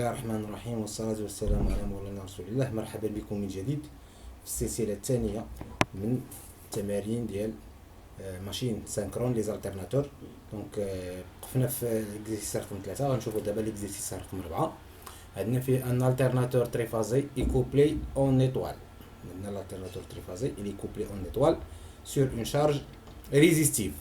الله الرحمن الرحيم والصلاة والسلام على مولانا رسول الله. مرحبا بكم من جديد في السلسلة الثانية من تمارين ديال ماشين سانكرون لي زالترناتور. دونك وقفنا في اكزيرسيس رقم 3، غنشوفو دابا الاكزيرسيس رقم 4. عندنا فيه ان الترناتور تريفازي ايكوبلي اون ايطوال. عندنا l'alternateur triphasé, il est couplé en étoile sur une charge résistive.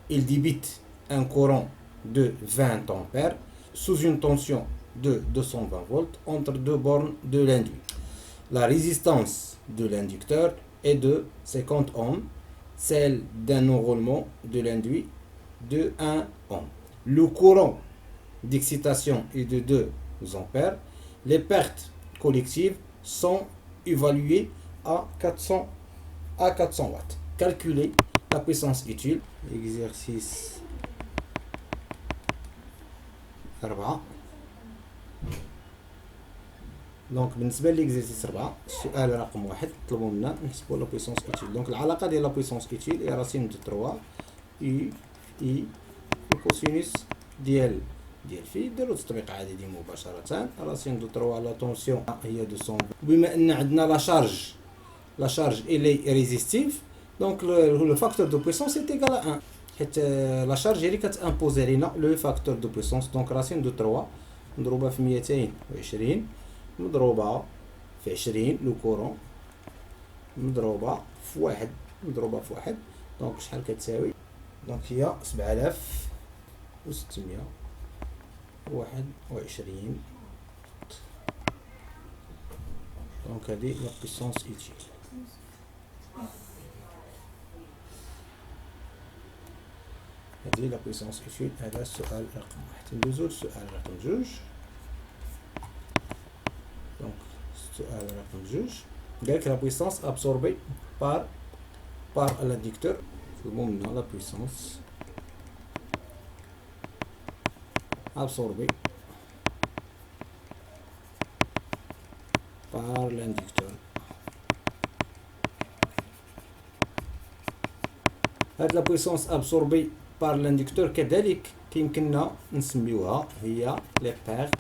Il débite un courant de 20 ampères sous une tension de 220 volts entre deux bornes de l'induit. La résistance de l'inducteur est de 50 ohms, celle d'un enroulement de l'induit de 1 ohm. Le courant d'excitation est de 2 ampères. Les pertes collectives sont évaluées à 400 watts. Calculer la puissance utile. Exercice 4. دونك بالنسبه للإكزيرسيس 4 السؤال رقم 1 طلبوا منا نحسبوا لا بويسونس اوتيل. دونك العلاقه ديال لا بويسونس اوتيل هي راسين دو 3 اي الكوسينوس ديال في ديروا تطبيق عادي دي مباشره. راسين دو 3 لا طونسيون هي 200. بما ان عندنا لا شارج الي ريزيستيف، دونك لو فاكتور دو بويسونس est égal à 1 حيت لا شارج هي اللي كتامبوزي لينا لو فاكتور دو بويسونس. دونك راسين دو 3 مضروبه في 220 مضروبه في 20 لو كورون مضروبه في 1 دونك شحال كتساوي؟ دونك هي 7621. دونك هذه لا بويسونس اوتيل. هذه لا بويسونس اوتيل. هذا السؤال رقم 1. ندوزو للسؤال رقم 2. دونك السؤال رقم 2 قالك لا بويسونس ابسوربي بار l'inducteur. المهم لا بويسونس absorbé par l'inducteur. هاد لا بويسونس absorbée par l'inducteur كذلك كيمكننا نسميوها هي لي بيرت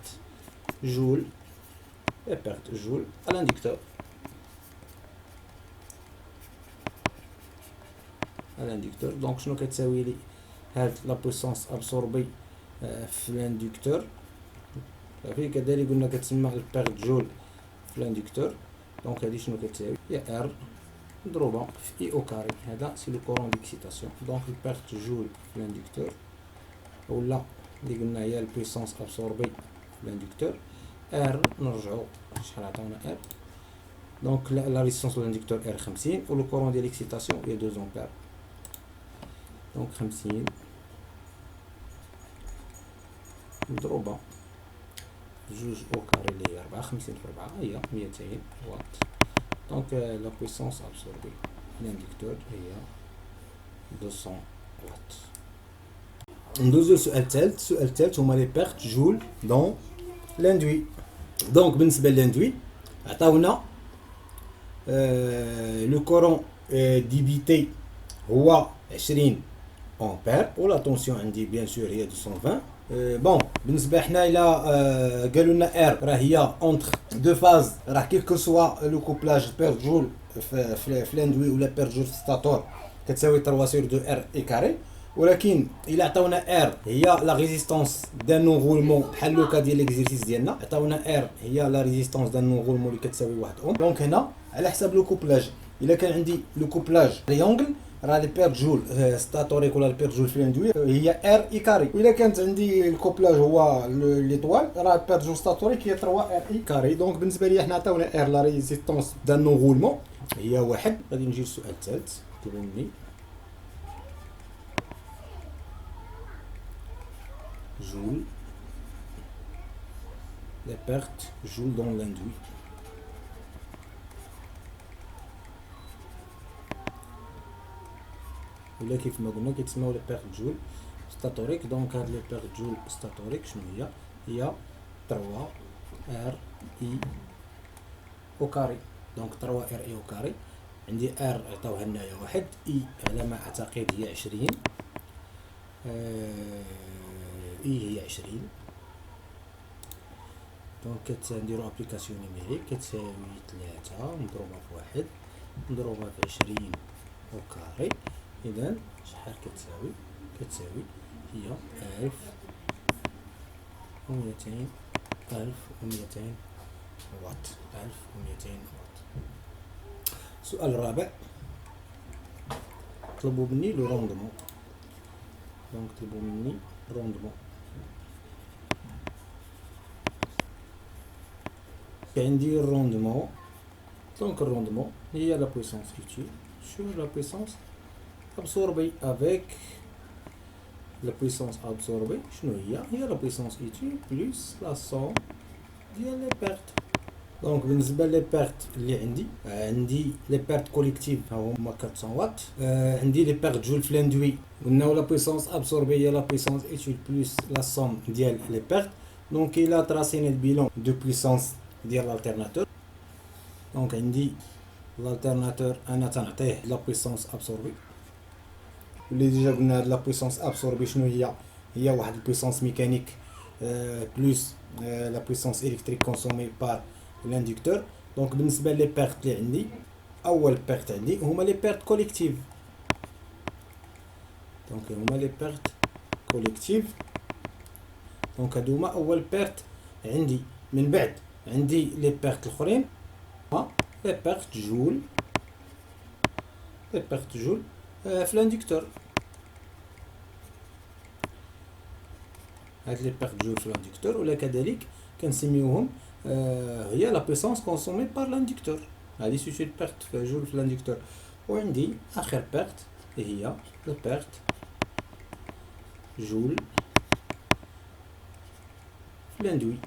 جول à l'inducteur. دونك شنو كتساوي لي هاد لا بويسونس absorbée في الاندكتور؟ صافي كذلك قلنا كتسمى البيرت جول في الاندكتور. دونك هادي شنو كتساوي؟ هي ار مضروبه في اي او كاري. هذا سي لو كورون ديكسيتاسيون. دونك البيرت جول في الاندكتور ولا اللي قلنا هي البويسونس ابسوربي في الاندكتور ار. نرجعوا شحال عطاونا ار؟ دونك لا ريزيستونس دو الاندكتور ار 50 و لو كورون ديال الاكسيتاسيون هي 2 امبير. دونك 50 مضروبة جوج او كاري اللي هي 4، 50 في 4 هي 200 واط. دونك لا بويسونس ابسوربي للاندكتور هي 200 واط. ندوزو للسؤال الثالث. السؤال الثالث هما لي بيرت جول دون لاندوي. دونك بالنسبة للاندوي عطاونا لو كورون ديبيتي هو 20 امبير و لا طونسيون عندي بيان سور هي 220. بون بالنسبه حنا الى قالوا لنا ار راه هي اونتر دو فاز، راه كيف سوا لو كوبلاج بير جول في لاندوي ولا بير جول في ستاتور كتساوي 3 سور 2 ار اي كاري. ولكن الى عطاونا ار هي لا ريزيستونس دان انغولمون بحال لوكا ديال ليكزيرسيس ديالنا، عطاونا ار هي لا ريزيستونس دان انغولمون اللي كتساوي 1 اوم. دونك هنا على حساب لو كوبلاج الا كان عندي لو كوبلاج ريونغل راه لي بير جول ستاتوريك ولا البير جول في الاندوي هي ار اي كاري. واذا كانت عندي الكوبلاج هو ليطوال راه البير جول ستاتوريك هي 3 ار اي كاري. دونك بالنسبه لي حنا عطاونا ار لا ريزيستونس دان نونغولمون هي 1. غادي نجي للسؤال الثالث. كتبوا مني جول لي بيرت جول دون لاندوي. ولا كيف ما قلنا كيتسموا لي بيرت جول ستاتوريك. دونك هاد لي بيرت جول ستاتوريك شنو هي 3 ار اي او كاري. دونك 3 ار اي او كاري. عندي ار عطاوها لنايا 1، اي على ما اعتقد هي 20 اي هي 20 دونك كنديرو ابليكاسيون نيميريك كتساوي 3 مضروبة في 1 مضروبة في 20 أو كاري. إذا شحال كتساوي؟ كتساوي هي 1200 واط. 1200 واط. السؤال الرابع طلبوا مني لو روندمون. دونك طلبوا مني روندمون. عندي الروندمون. دونك الروندمون هي لا بويسونس utile sur la puissance absorbée avec la puissance absorbée. شنو هي لا بويسونس utile plus la somme ديال لي بيرت. دونك بالنسبه لي بيرت اللي عندي لي بيرت كوليكتيف هما 400 واط. عندي لي بيرت جول في لاندوي قلنا لا بويسونس ابسوربي هي لا بويسونس utile بلس لا سوم ديال لي بيرت. دونك الى تراسينا البيلون دو بويسونس ديال الالتيرناتور. دونك عندي الالتيرناتور انا تنعطيه لا بويسونس ابسوربي اللي ديجا قلنا هاد لا بويسونس ابسوربي شنو هي واحد البويسونس ميكانيك بلس لا بويسونس الكتريك كونسومي بار l'inducteur. دونك بالنسبه لي بيرت اللي عندي اول بيرت عندي هما لي بيرت كوليكتيف. دونك هما لي بيرت كوليكتيف. دونك هادو هما اول بيرت عندي. من بعد عندي لي بيرت الاخرين لي بيرت جول في الاندكتور. هاد لي بيرت جول في الاندكتور ولا كذلك كنسميوهم هي لا بويسونس كونسومي بار لاندكتور. هادي سوتي البيرت في جول في الاندكتور. وعندي اخر بيرت هي لا بيرت جول في الاندوي.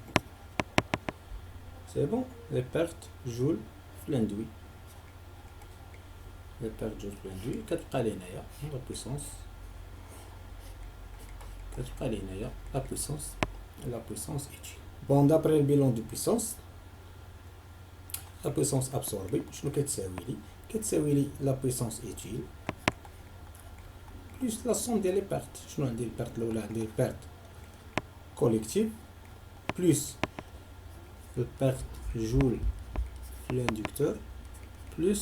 سي بون لي بيرت جول في الاندوي. لي بيرت جول في الاندوي كتبقى لي هنايا لا بويسونس. كتبقى لي هنايا لا بويسونس utile. Bon, d'après le bilan de puissance, la puissance absorbée, je ne sais la puissance utile plus la somme des pertes. Je ne sais des pertes collectives plus le perte joule l'inducteur plus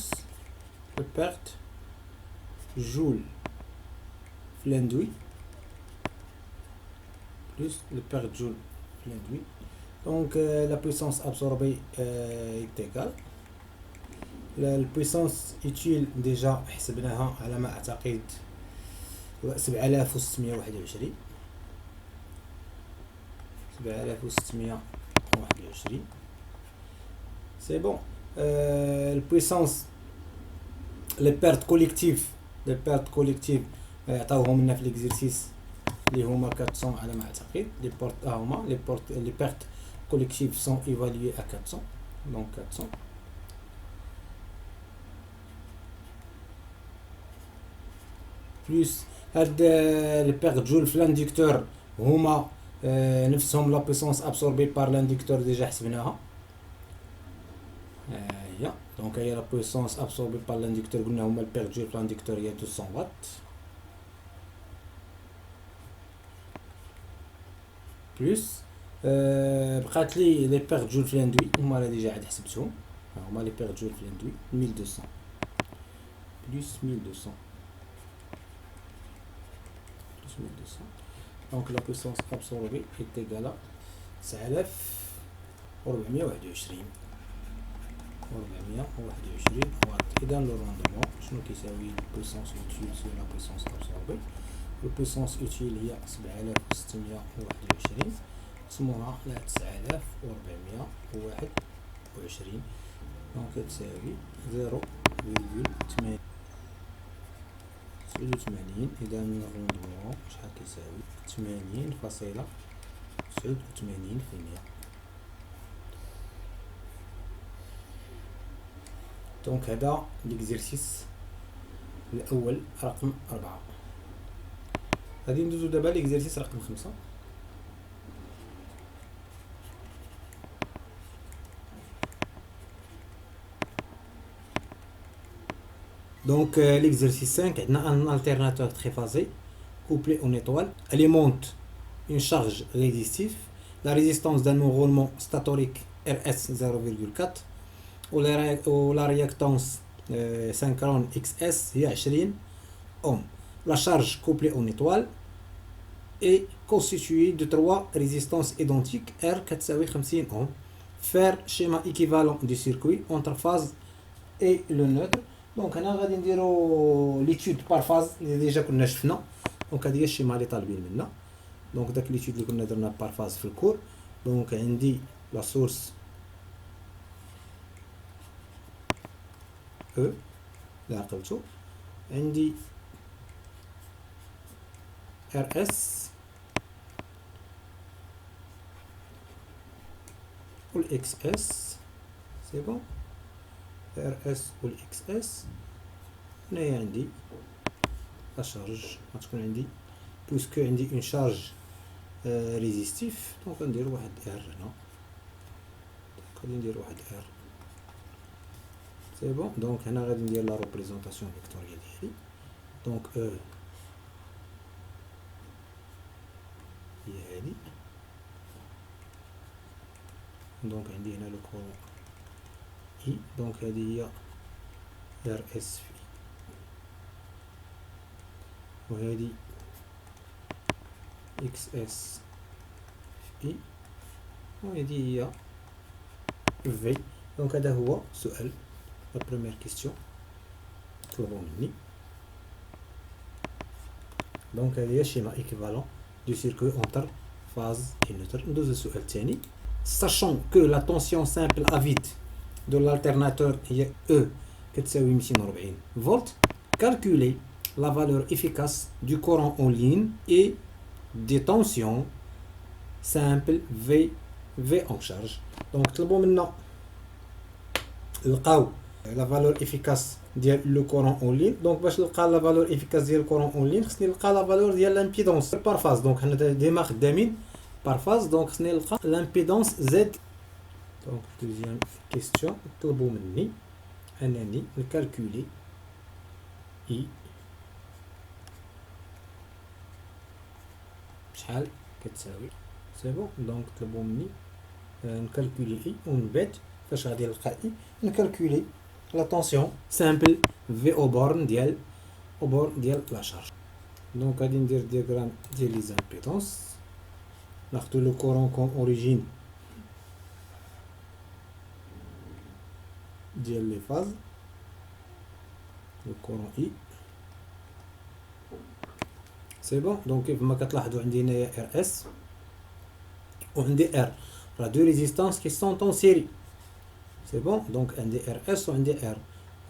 le perte joule l'induit plus le perte joule l'induit. Donc la puissance absorbée est égale la puissance utile déjà حسبناها على ما أعتقد 7621. C'est bon. La puissance les pertes collectives عطاوهم لنا في l'exercice اللي هما 400 على ما أعتقد. les pertes collectives sont évaluées à 400. Donc 400 plus هاد les pertes جول في l'inducteur هما نفسهم la puissance absorbée par l'inducteur déjà حسبناها. donc هي la puissance absorbée par l'inducteur قلنا هما les pertes جول في l'inducteur هي 200 واtt plus بقات لي لي بيرت جول في الاندوي هما راه ديجا عاد حسبتهم. هما لي بيرت جول في الاندوي 1200 بلس 1200 دونك لا بويسونس ابسوربي est égale à 9421 واط. اذا لو روندمون شنو كيساوي البويسونس utile sur la puissance absorbée. البويسونس utile هي 7621 قسموها على 9421 دونك تساوي 0.89. إذا الروندمون شحال كيساوي 80.89%. دونك هذا ليكزيرسيس الأول رقم 4. غادي ندوزو دابا ليكزيرسيس رقم 5. Donc l'exercice 5, on a un alternateur triphasé couplé en étoile, alimente une charge résistive la résistance d'un enroulement statorique RS 0,4 ou la réactance synchrone XS هي 20 ohm. La charge couplée en étoile est constituée de trois résistances identiques R كتساوي 50 ohm. Faire schéma équivalent du circuit entre phase et le neutre. Donc هنا غادي نديرو l'étude par phase اللي ديجا كنا شفنا. دونك هذه هي الشيما اللي طالبين منا. دونك داك ليتود اللي كنا درنا بار فاز في الكور. دونك عندي لا سورس او اللي عقلتو، عندي ار اس والاكس اس. سي بون، ار اس والاكس اس. هنايا عندي لا شارج غتكون عندي بويسكو عندي اون شارج ريزيستيف. دونك غندير واحد ار هنا، دونك غادي ندير واحد ار. سي بون. دونك هنا غادي ندير لا ريبريزونطاسيون فيكتوريال ديالي. دونك او هي هادي. دونك عندي هنا لو كورون اي. دونك هادي هي ار اس في، وهادي اكس اس في، وهادي هي في. دونك هذا هو سؤال لا بروميير كيستيون طلبوا مني. دونك هذه هي الشيما ايكيفالون دو سيركوي اونتر فاز اي نوتر. ندوز للسؤال الثاني. sachant que la tension simple à vide de l'alternateur هي E كتساوي 240 فولت. calculer la valeur efficace du courant en ligne et des tensions simples V en charge. Donc طلبوا منا نلقاو لا فالور افيكاس ديال لو كورون اون لين. دونك باش نلقى لا فالور افيكاس ديال الكورون اون لين خصني نلقى لا فالور ديال لامبيدونس بار فاز. دونك حنا ديما خدامين بار فاز. دونك خصني نلقى لامبيدونس زد. دونك دوزيام كيستيون طلبوا مني انني نكالكولي اي شحال كتساوي. سي بون. دونك طلبوا مني نكالكولي اي ومن بعد فاش غادي نلقى اي نكالكولي لا طونسيون سامبل في او بورن ديال لا شارج. دونك غادي ندير دياغرام ديال لي زامبيدونس. ناخدو لو كورون كوم اوريجين ديال لي فاز. لو كورون اي. سي بون. دونك كيف ما كتلاحظوا عندي هنايا ار اس وعندي ار، راه دو ريزيستانس كي سون طون سيري. سي بون. دونك عندي ار اس وعندي ار.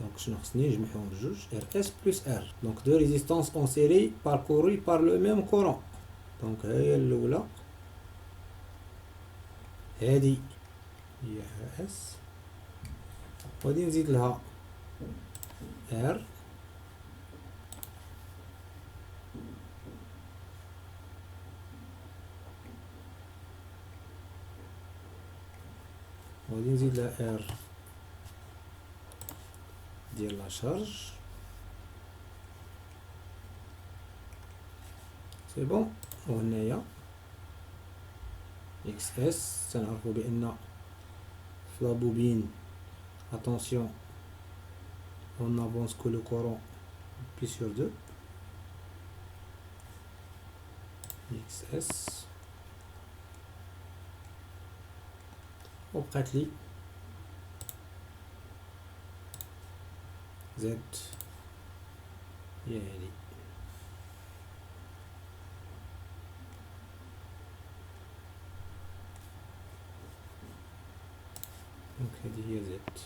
دونك شنو خصني نجمعهم بجوج ار اس بلس ار. دونك دو ريزيستانس اون سيري باركوري بار لو ميم كورون. دونك هي الاولى هادي هي ار اس، وغادي نزيد لها ار وغادي نزيد لها ار ديال لا شارج. سي بون. وهنايا اكس اس تنعرفو بان في لا بوبين اتونسيون on avance que le courant pi sur 2 XS. وبقات لي Z هي هادي. دونك هادي هي Z.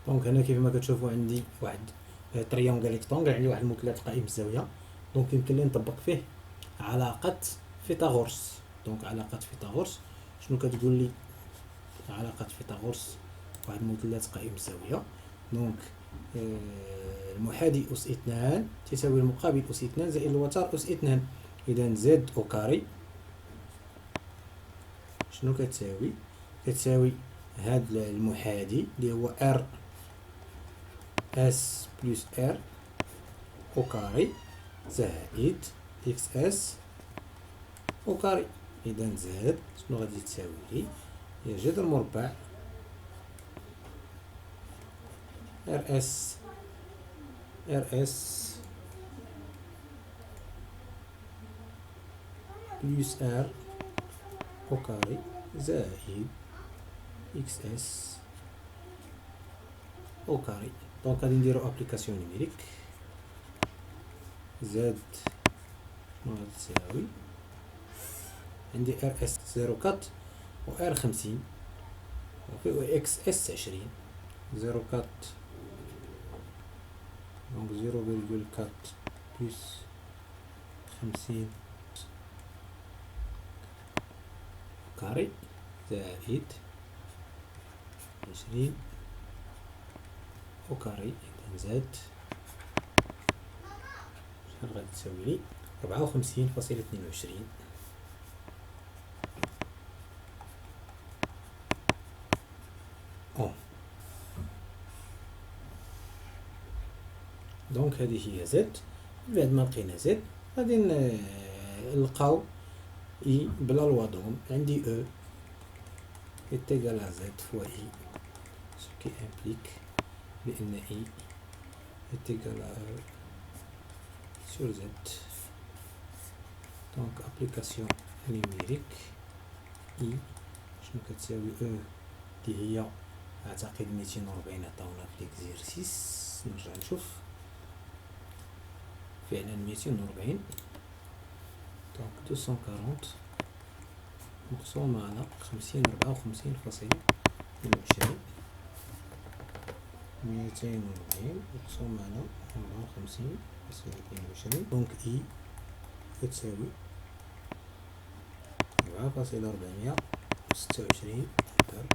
دونك هنا كيف ما كتشوفوا عندي واحد تريونغل ريكتونغل، عندي واحد المثلث قائم الزاويه. دونك يمكن لي نطبق فيه علاقه فيثاغورس. دونك علاقه فيثاغورس شنو كتقول لي؟ علاقه فيثاغورس واحد المثلث قائم الزاويه. دونك المحاذي أس 2 تساوي المقابل أس 2 زائد الوتر أس 2. إذا زد أو كاري شنو كتساوي؟ كتساوي هاد المحاذي اللي هو ار اس بلس ار أو كاري زائد اكس اس أو كاري. إذا زاد شنو غادي تساوي لي؟ هي جذر مربع ار اس بلس ار أو كاري زائد اكس اس أو كاري. دونك غادي نديرو ابليكاسيون نيميريك. زاد شنو غادي تساوي؟ عندي ار اس 04 و ار 50 و اكس اس 20. 04 دونك 0,4 بلس 50 كاري زائد 20 أو كاري. إذا زاد شحال غادي تساوي لي؟ 54.22. دونك هذه هي زد. بعد ما لقينا زد غادي نلقاو اي بلا لوا دوم. عندي او est égal à z fois i, ce qui implique بأن i est égal à e sur z. donc application numérique i شنو كتساوي e اللي هي اعتقد 240 عطاونا في ليكزيرسيس. نرجع نشوف فعلا 240. دونك 240 مقسومة على 50 54.22 240 مقسومة على 54.22. دونك اي تساوي 4.426 امبير.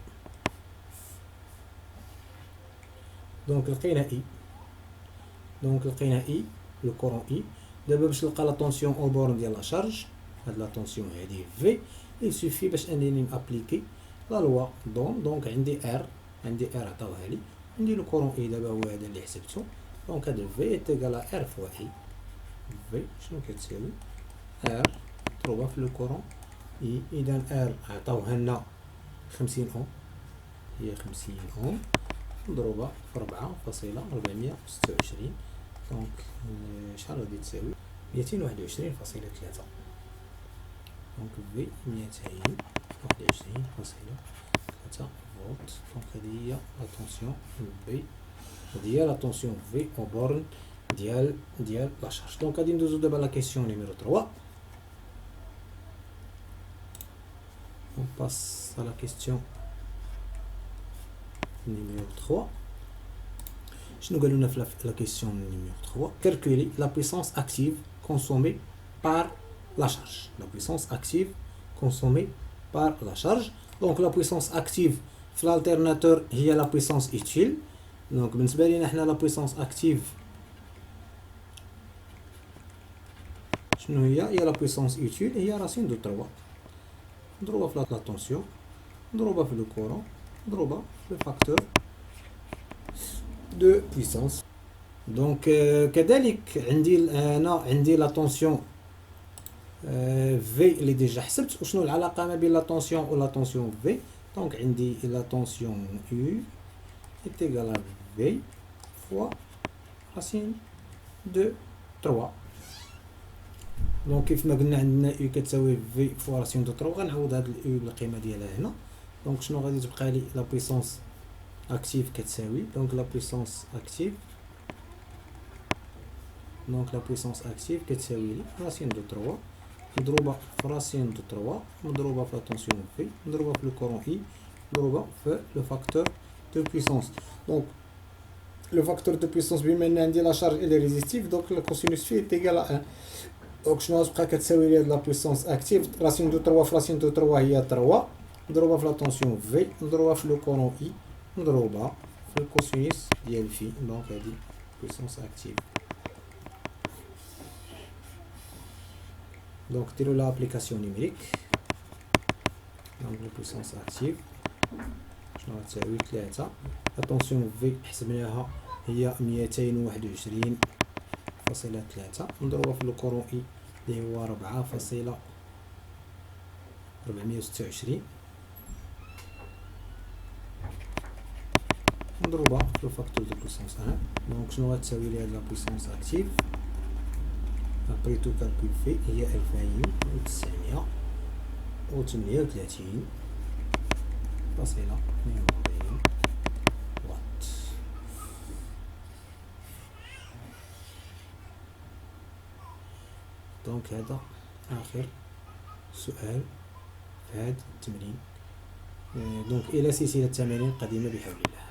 دونك لقينا اي لو كورون اي. دابا باش نلقى لا طونسيون او بورن ديال لا شارج، هاد لا طونسيون هادي في il suffit باش انني نابليكي لا لوا دوم. دونك عندي ار عطاوها لي، عندي لو كورون اي دابا هو هذا اللي حسبته. دونك هاد في تيغال ار فوا اي. في شنو كتساوي؟ ار مضروبه في لو كورون اي. اذا ار عطاوها لنا 50 اوم، هي 50 اوم مضروبه في 4.426. دونك شحال غادي تساوي؟ 221.3. دونك في 221.3 فولت. دونك هذه هي لا طونسيون في، هذه هي لا طونسيون في او بورن ديال لا شارج. دونك غادي ندوزو دابا لا كيسيون نيميرو 3. on passe à la question numéro 3. شنو قالوا لنا في لا كيسيون نيميرو 3؟ calculer la puissance active consommée par la charge. La puissance active consommée par la charge. Donc la puissance active في l'alternateur هي la puissance utile. Donc بالنسبة لينا حنا la puissance active شنو هي la puissance utile هي racine de 3 مضروبة في la tension مضروبة في le courant مضروبة في le facteur de puissance. Donc كذلك عندي la tension في اللي ديجا حسبت. وشنو العلاقة ما بين لا طونسيون و لا طونسيون في؟ دونك عندي لا طونسيون U est égal à V fois racine de 3. دونك كيف ما قلنا عندنا U كتساوي V fois racine de 3 غنعوض هاد U بالقيمة ديالها هنا. دونك شنو غادي تبقى لي؟ لا بويسونس اكتيف كتساوي دونك لا بويسونس اكتيف كتساوي لي راسين دو 3 مضروبة في راسين دو 3 مضروبة في لا طونسيون في مضروبة في لو كورون اي مضروبة في لو فاكتور دو بويسونس. دونك لو فاكتور دو بويسونس بما ان عندي لا شارج الي ريزيستيف دونك لا كوسينوس فيه تيغال 1. دونك شنو غتبقى كتساوي لي هاد لا بويسونس اكتيف؟ راسين دو 3 في راسين دو 3 هي 3 مضروبة في لا طونسيون في مضروبة في لو كورون اي مضروبة في الكوسينوس ديال في. دونك هادي بويسونس اكتيف. دونك ديرو لا ابليكاسيون نيميريك. دونك لا بويسونس اكتيف شنو غتساوي 3. لا طونسيون في حسبناها هي 221.3 مضروبة في لو كورون اي اللي هو 4.426. 426 مضروبة في الفاكتور دو بويسونس 1. دونك شنو غتساوي لي هاد لا بويسونس اكتيف ابري تو كالكول في هي 2938 فاصلة 42 واط. دونك هذا آخر سؤال في هذا التمرين. دونك إلى سلسلة التمارين القادمة بحول الله.